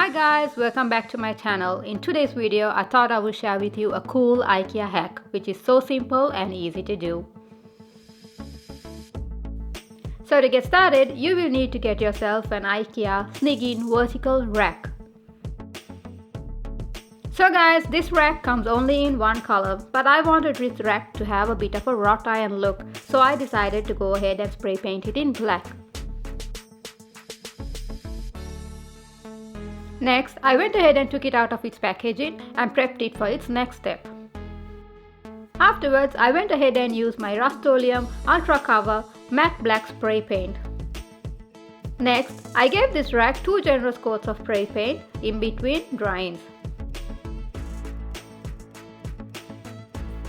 Hi guys, welcome back to my channel. In today's video, I thought I would share with you a cool IKEA hack, which is so simple and easy to do. So to get started, you will need to get yourself an IKEA SNYGGING vertical rack. So guys, this rack comes only in one color, but I wanted this rack to have a bit of a wrought iron look, so I decided to go ahead and spray paint it in black. Next, I went ahead and took it out of its packaging and prepped it for its next step. Afterwards, I went ahead and used my Rust-Oleum Ultra Cover Matte Black Spray Paint. Next, I gave this rack 2 generous coats of spray paint in between dryings.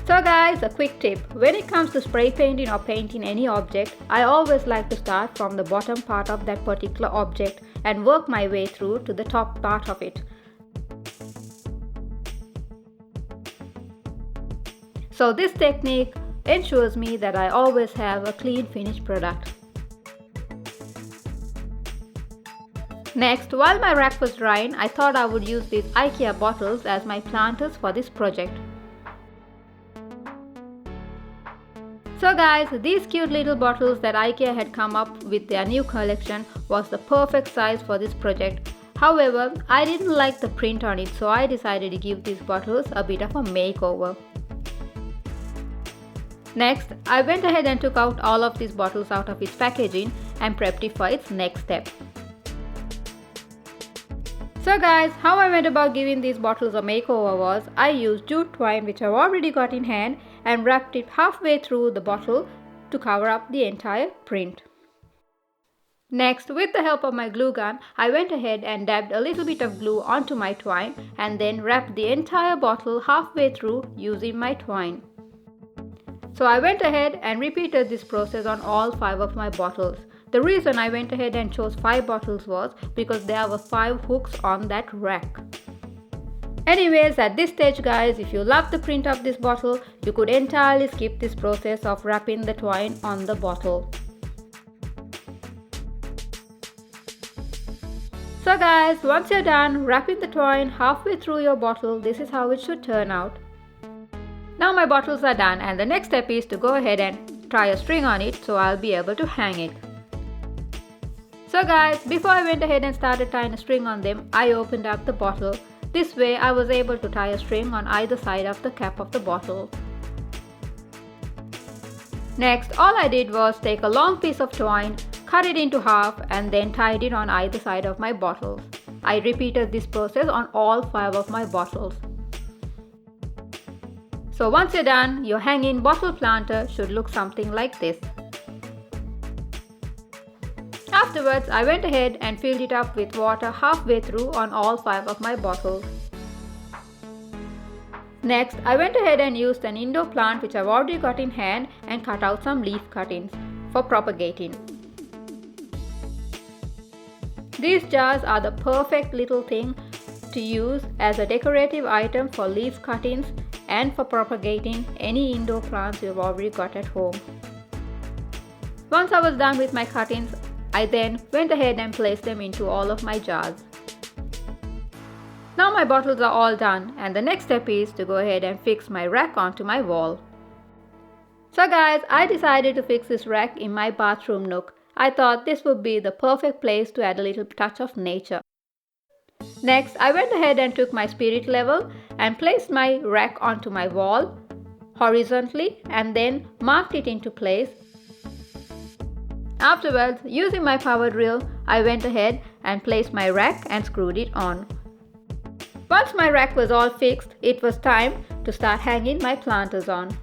So guys, a quick tip. When it comes to spray painting or painting any object, I always like to start from the bottom part of that particular object and work my way through to the top part of it. So this technique ensures me that I always have a clean finished product. Next, while my rack was drying, I thought I would use these IKEA bottles as my planters for this project. So guys, these cute little bottles that IKEA had come up with their new collection was the perfect size for this project. However, I didn't like the print on it, so I decided to give these bottles a bit of a makeover. Next, I went ahead and took out all of these bottles out of its packaging and prepped it for its next step. So guys, how I went about giving these bottles a makeover was, I used jute twine which I've already got in hand and wrapped it halfway through the bottle to cover up the entire print. Next, with the help of my glue gun, I went ahead and dabbed a little bit of glue onto my twine and then wrapped the entire bottle halfway through using my twine. So I went ahead and repeated this process on all 5 of my bottles. The reason I went ahead and chose 5 bottles was because there were 5 hooks on that rack. Anyways, at this stage guys, if you love the print of this bottle, you could entirely skip this process of wrapping the twine on the bottle. So guys, once you're done wrapping the twine halfway through your bottle, this is how it should turn out. Now my bottles are done and the next step is to go ahead and tie a string on it so I'll be able to hang it. So guys, before I went ahead and started tying a string on them, I opened up the bottle. This way I was able to tie a string on either side of the cap of the bottle. Next, all I did was take a long piece of twine, cut it into half and then tied it on either side of my bottles. I repeated this process on all 5 of my bottles. So once you're done, your hanging bottle planter should look something like this. Afterwards, I went ahead and filled it up with water halfway through on all 5 of my bottles. Next, I went ahead and used an Indo plant which I've already got in hand and cut out some leaf cuttings for propagating. These jars are the perfect little thing to use as a decorative item for leaf cuttings and for propagating any indoor plants you've already got at home. Once I was done with my cuttings, I then went ahead and placed them into all of my jars. Now my bottles are all done and the next step is to go ahead and fix my rack onto my wall. So guys, I decided to fix this rack in my bathroom nook. I thought this would be the perfect place to add a little touch of nature. Next, I went ahead and took my spirit level and placed my rack onto my wall horizontally and then marked it into place. Afterwards, using my power drill, I went ahead and placed my rack and screwed it on. Once my rack was all fixed, it was time to start hanging my planters on.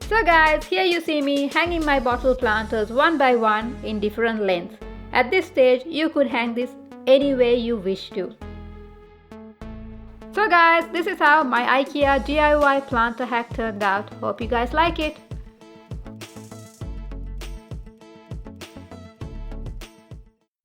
So guys, here you see me hanging my bottle planters one by one in different lengths. At this stage, you could hang this any way you wish to. So guys, this is how my IKEA DIY planter hack turned out. Hope you guys like it.